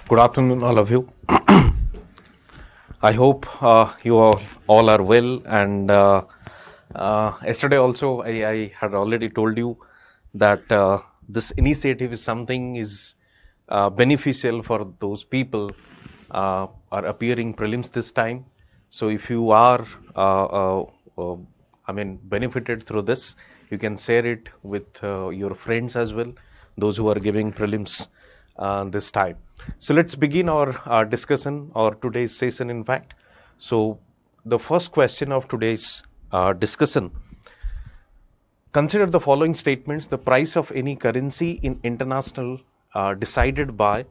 Good afternoon, all of you. I hope you all are well. And yesterday also, I had already told you that this initiative is something is beneficial for those people are appearing prelims this time. So if you are, benefited through this, you can share it with your friends as well, those who are giving prelims this time. So let's begin our discussion or today's session, in fact. So the first question of today's discussion: consider the following statements. The price of any currency in international decided by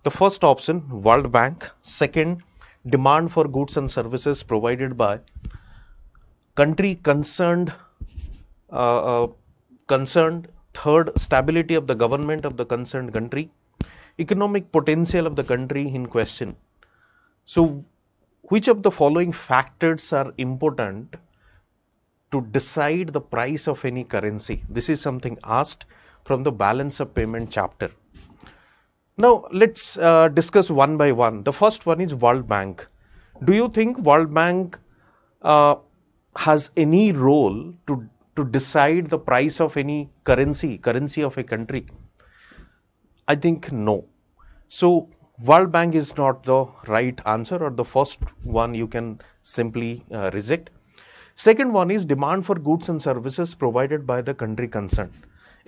the first option, World Bank; second, demand for goods and services provided by country concerned; third, stability of the government of the concerned country; economic potential of the country in question. So, which of the following factors are important to decide the price of any currency? This is something asked from the balance of payment chapter. Now, let's discuss one by one. The first one is World Bank. Do you think World Bank has any role to decide the price of any currency of a country? I think no. So World Bank is not the right answer, or the first one you can simply reject. Second one is demand for goods and services provided by the country concerned.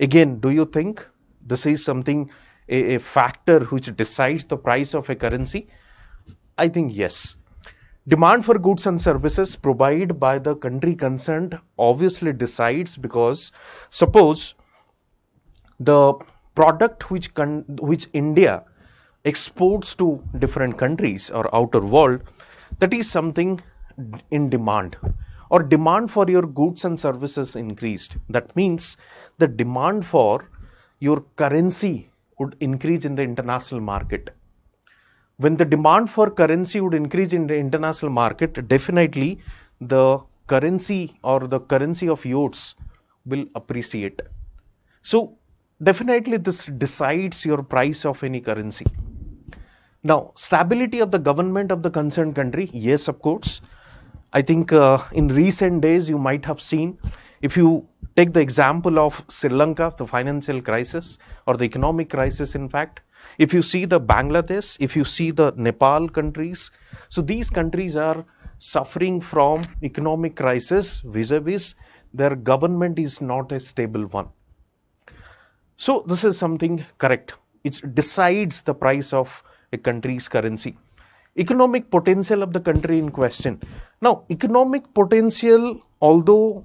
Again, do you think this is something, a factor which decides the price of a currency? I think yes. Demand for goods and services provided by the country concerned obviously decides, because suppose the product which India exports to different countries or outer world, that is something in demand, or demand for your goods and services increased. That means the demand for your currency would increase in the international market. When the demand for currency would increase in the international market, definitely the currency or the currency of yours will appreciate. So definitely this decides your price of any currency. Now, stability of the government of the concerned country, yes, of course. I think in recent days you might have seen, if you take the example of Sri Lanka, the financial crisis or the economic crisis, in fact, if you see the Bangladesh, if you see the Nepal countries, so these countries are suffering from economic crisis, vis-a-vis their government is not a stable one. So this is something correct. It decides the price of a country's currency. Economic potential of the country in question. Now, economic potential, although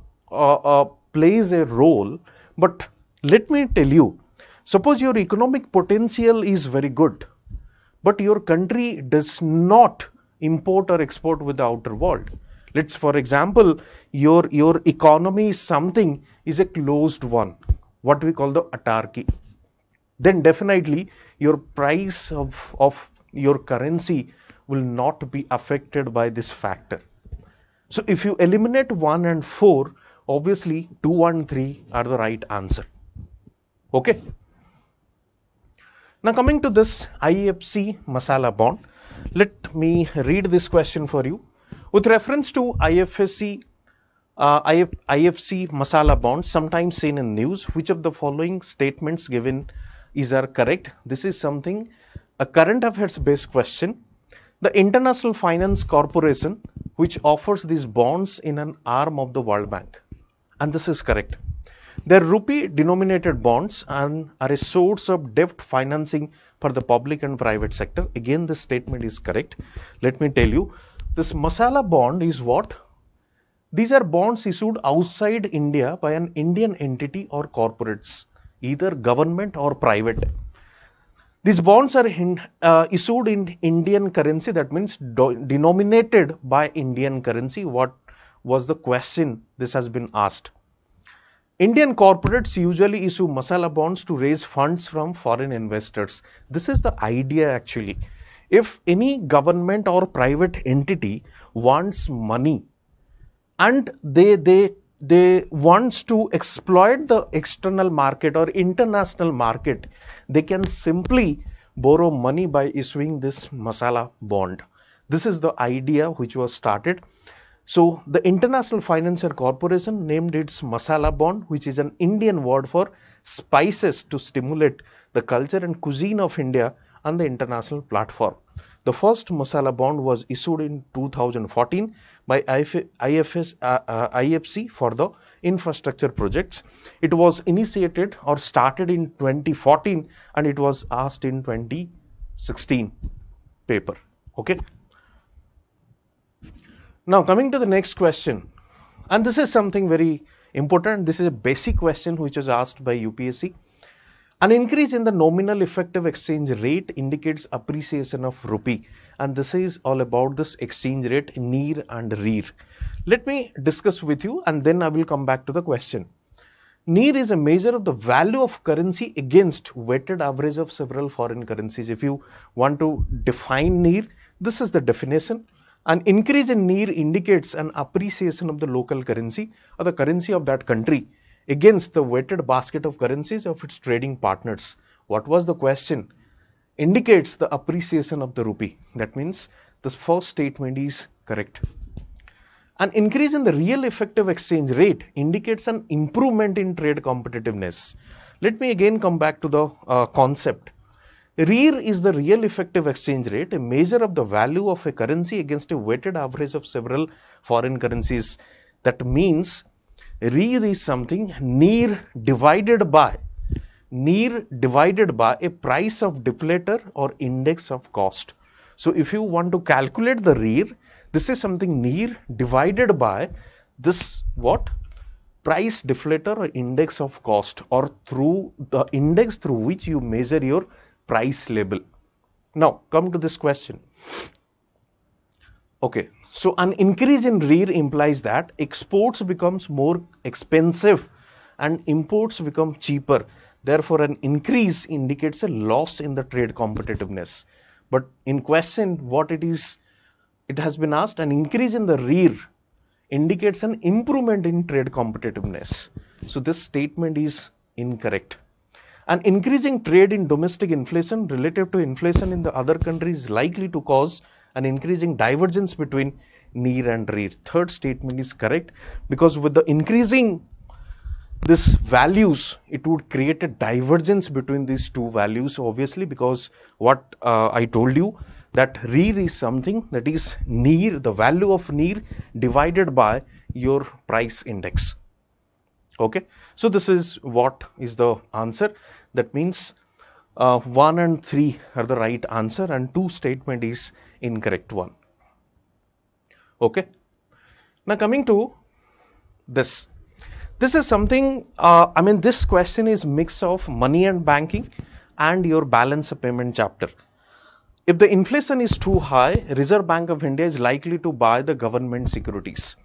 plays a role, but let me tell you, suppose your economic potential is very good, but your country does not import or export with the outer world. Let's, for example, your economy is a closed one, what we call the autarky. Then definitely your price of your currency will not be affected by this factor. So if you eliminate 1 and 4, obviously 2 and 3 are the right answer. Okay. Now coming to this IFC Masala bond, let me read this question for you. With reference to IFC Masala bond, sometimes seen in news, which of the following statements given are correct? This is something, a current affairs based question. The International Finance Corporation, which offers these bonds in an arm of the World Bank, and this is correct. Their rupee denominated bonds and are a source of debt financing for the public and private sector. Again, this statement is correct. Let me tell you, this Masala bond is what? These are bonds issued outside India by an Indian entity or corporates, either government or private. These bonds are issued in Indian currency, that means denominated by Indian currency. What was the question? This has been asked. Indian corporates usually issue masala bonds to raise funds from foreign investors. This is the idea actually. If any government or private entity wants money and they wants to exploit the external market or international market, they can simply borrow money by issuing this masala bond. This is the idea which was started. So the International Financial Corporation named its masala bond, which is an Indian word for spices, to stimulate the culture and cuisine of India on the international platform. The first masala bond was issued in 2014 by IFC for the infrastructure projects. It was initiated or started in 2014 and it was asked in 2016 paper. Okay. Now coming to the next question, and this is something very important. This is a basic question which was asked by UPSC. An increase in the nominal effective exchange rate indicates appreciation of rupee, and this is all about this exchange rate NIR and RIR. Let me discuss with you and then I will come back to the question. NIR is a measure of the value of currency against weighted average of several foreign currencies. If you want to define NIR, this is the definition. An increase in NIR indicates an appreciation of the local currency or the currency of that country against the weighted basket of currencies of its trading partners. What was the question? Indicates the appreciation of the rupee. That means this first statement is correct. An increase in the real effective exchange rate indicates an improvement in trade competitiveness. Let me again come back to the concept. RIR is the real effective exchange rate, a measure of the value of a currency against a weighted average of several foreign currencies. That means RIR is something NIR divided by a price of deflator or index of cost. So if you want to calculate the RIR, this is something NIR divided by this what? Price deflator or index of cost, or through the index through which you measure your price label. Now come to this question. Okay, so an increase in RIR implies that exports becomes more expensive and imports become cheaper. Therefore, an increase indicates a loss in the trade competitiveness. But in question, what it is, it has been asked, an increase in the RIR indicates an improvement in trade competitiveness. So this statement is incorrect. An increasing trade in domestic inflation relative to inflation in the other countries is likely to cause an increasing divergence between NIR and RIR. Third statement is correct, because with the increasing this values, it would create a divergence between these two values, obviously, because what I told you, that RIR is something that is NIR, the value of NIR divided by your price index. Okay, so this is what is the answer. That means 1 and 3 are the right answer and 2 statement is incorrect one. Okay, now coming to this. This is something, this question is mix of money and banking and your balance of payment chapter. If the inflation is too high, Reserve Bank of India is likely to buy the government securities.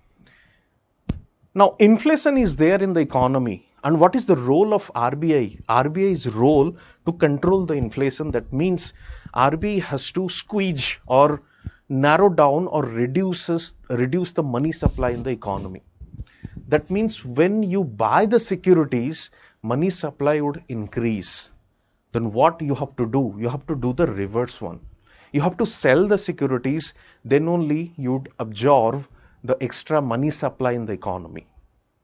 Now, inflation is there in the economy, and what is the role of RBI? RBI's role to control the inflation. That means RBI has to squeeze or narrow down or reduce the money supply in the economy. That means when you buy the securities, money supply would increase. Then what you have to do? You have to do the reverse one. You have to sell the securities, then only you'd absorb the extra money supply in the economy.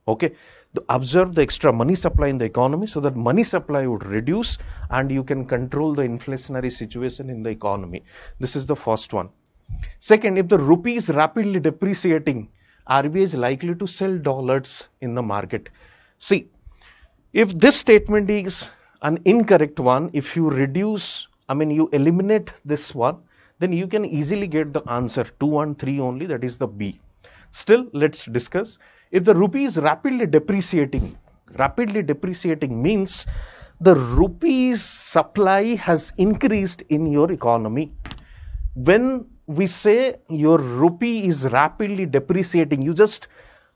Okay, observe the extra money supply in the economy so that money supply would reduce and you can control the inflationary situation in the economy. This is the first one. Second, if the rupee is rapidly depreciating, RBI is likely to sell dollars in the market. See, if this statement is an incorrect one, if you you eliminate this one, then you can easily get the answer 2 and 3 only, that is the B. Still, let's discuss. If the rupee is rapidly depreciating means the rupee's supply has increased in your economy. When we say your rupee is rapidly depreciating, you just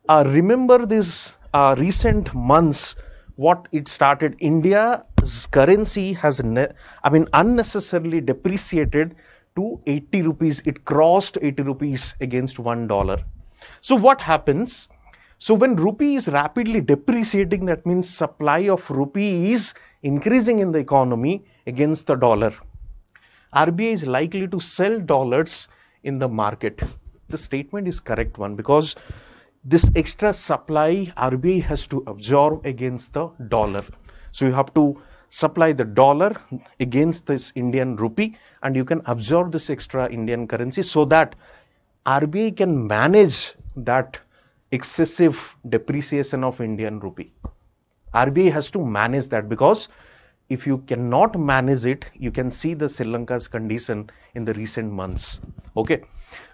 remember this recent months, what it started. India's currency has unnecessarily depreciated to 80 rupees. It crossed 80 rupees against $1. So what happens? So when rupee is rapidly depreciating, that means supply of rupee is increasing in the economy against the dollar. RBI is likely to sell dollars in the market. The statement is correct one, because this extra supply RBI has to absorb against the dollar. So you have to supply the dollar against this Indian rupee, and you can absorb this extra Indian currency so that RBI can manage that excessive depreciation of Indian rupee. RBI has to manage that, because if you cannot manage it, you can see the Sri Lanka's condition in the recent months. Okay.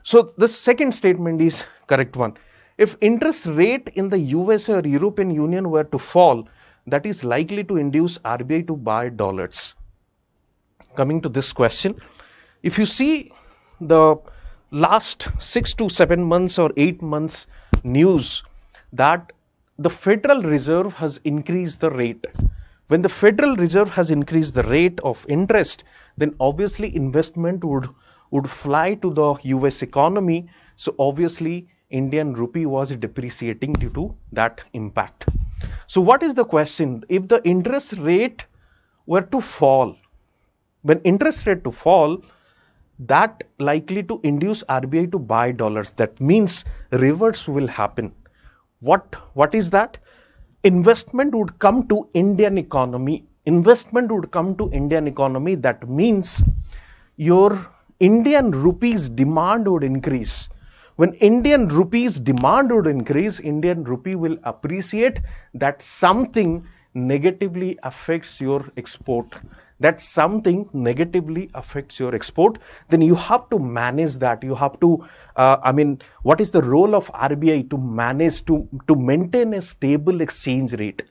So the second statement is correct one. If interest rate in the USA or European Union were to fall, that is likely to induce RBI to buy dollars. Coming to this question, if you see the last 6 to 7 months or 8 months news, that the Federal Reserve has increased the rate. When the Federal Reserve has increased the rate of interest, then obviously investment would fly to the US economy. So obviously Indian rupee was depreciating due to that impact. So what is the question? If the interest rate were to fall, when interest rate to fall, that likely to induce RBI to buy dollars. That means reverse will happen. What is that? Investment would come to Indian economy. Investment would come to Indian economy. That means your Indian rupees demand would increase. When Indian rupees demand would increase, Indian rupee will appreciate. That something negatively affects your export. That something negatively affects your export. Then you have to manage that. You have to, what is the role of RBI to manage, to maintain a stable exchange rate?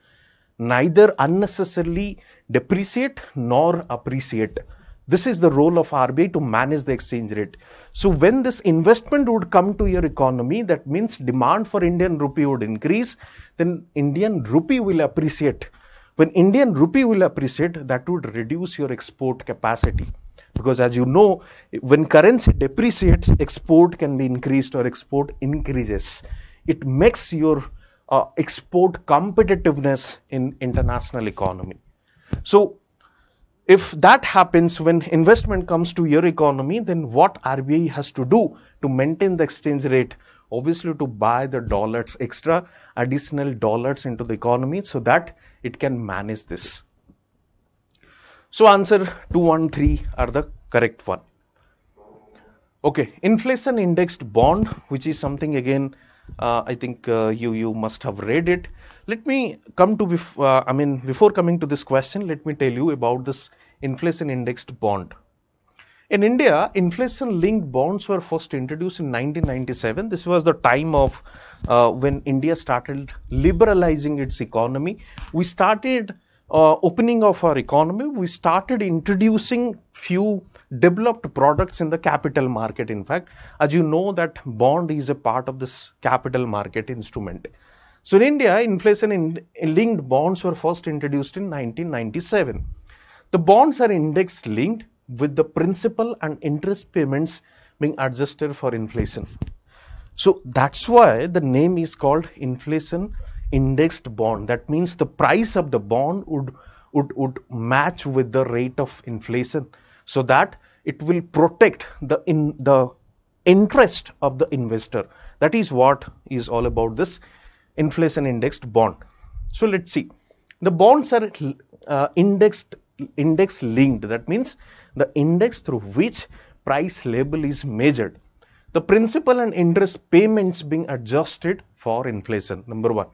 Neither unnecessarily depreciate nor appreciate. This is the role of RBI, to manage the exchange rate. So when this investment would come to your economy, that means demand for Indian rupee would increase, then Indian rupee will appreciate. When Indian rupee will appreciate, that would reduce your export capacity. Because as you know, when currency depreciates, export can be increased or export increases. It makes your export competitiveness in international economy. So if that happens, when investment comes to your economy, then what RBI has to do to maintain the exchange rate? Obviously to buy the dollars, extra additional dollars into the economy, so that it can manage this. So answer 2 and 3 are the correct one. Okay, inflation indexed bond, which is something again, I think you must have read it. Let me come to, before coming to this question, let me tell you about this inflation indexed bond. In India, inflation-linked bonds were first introduced in 1997. This was the time of when India started liberalizing its economy. We started opening of our economy. We started introducing few developed products in the capital market. In fact, as you know, that bond is a part of this capital market instrument. So in India, inflation-linked bonds were first introduced in 1997. The bonds are index linked, with the principal and interest payments being adjusted for inflation. So that's why the name is called inflation indexed bond. That means the price of the bond would match with the rate of inflation, so that it will protect the interest of the investor. That is what is all about this inflation indexed bond. So let's see. The bonds are index linked. That means the index through which price level is measured. The principal and interest payments being adjusted for inflation. Number 1.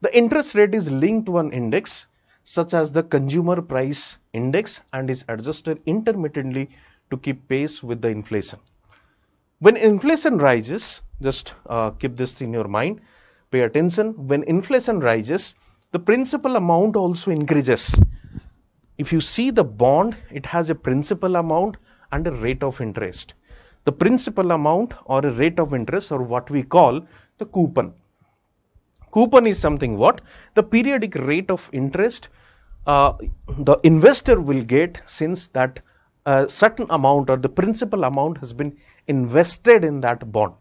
The interest rate is linked to an index such as the consumer price index and is adjusted intermittently to keep pace with the inflation. When inflation rises, just keep this in your mind, pay attention. When inflation rises, the principal amount also increases. If you see the bond, it has a principal amount and a rate of interest. The principal amount or a rate of interest, or what we call the coupon. Coupon is something what? The periodic rate of interest the investor will get, since that certain amount or the principal amount has been invested in that bond.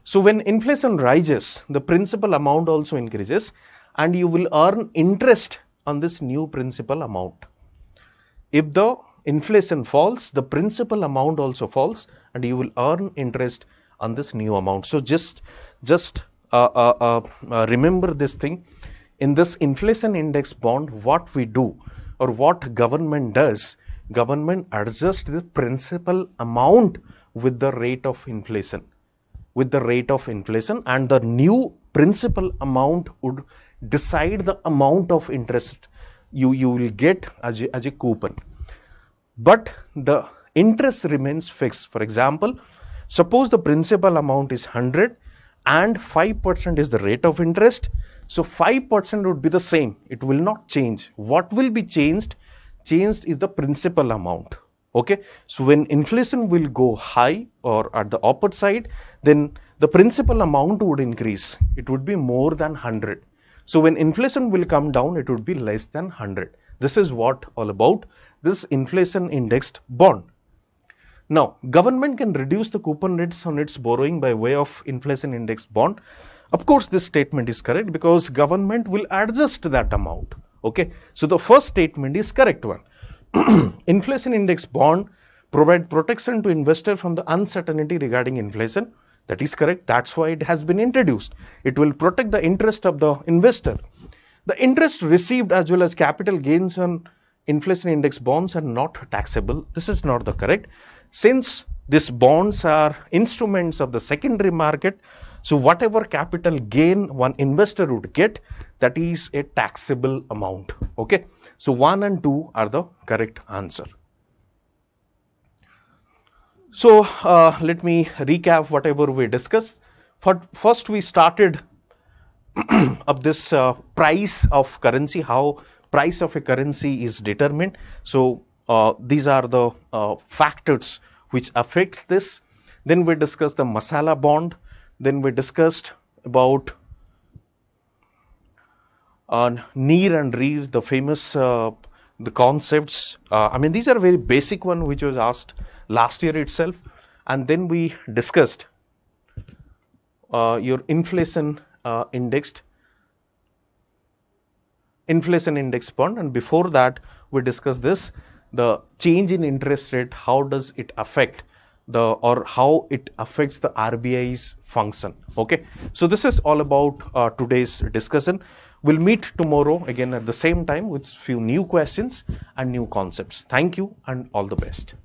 So when inflation rises, the principal amount also increases and you will earn interest on this new principal amount. If inflation falls, the principal amount also falls, and you will earn interest on this new amount. So just remember this thing. In this inflation index bond, what we do, or what government does, government adjusts the principal amount with the rate of inflation, and the new principal amount would decide the amount of interest you will get as a coupon. But the interest remains fixed. For example, suppose the principal amount is 100 and 5% is the rate of interest. So 5% would be the same. It will not change. What will be changed is the principal amount. Okay. So when inflation will go high or at the opposite side, then the principal amount would increase. It would be more than 100. So when inflation will come down, it would be less than 100. This is what all about this inflation indexed bond. Now, government can reduce the coupon rates on its borrowing by way of inflation indexed bond. Of course, this statement is correct because government will adjust that amount. Okay. So the first statement is correct one. Inflation index bond provide protection to investor from the uncertainty regarding inflation. That is correct. That's why it has been introduced. It will protect the interest of the investor. The interest received as well as capital gains on inflation index bonds are not taxable. This is not the correct. Since these bonds are instruments of the secondary market, so whatever capital gain one investor would get, that is a taxable amount. Okay. So 1 and 2 are the correct answer. So let me recap whatever we discussed. First we started of this price of currency, how price of a currency is determined. So these are the factors which affects this. Then we discussed the masala bond. Then we discussed about near and rear, the famous the concepts. I mean, these are very basic one which was asked last year itself. And then we discussed your inflation index bond, and before that we discussed this, the change in interest rate, how does it affect how it affects the RBI's function. Okay, so this is all about today's discussion. We'll meet tomorrow again at the same time with few new questions and new concepts. Thank you and all the best.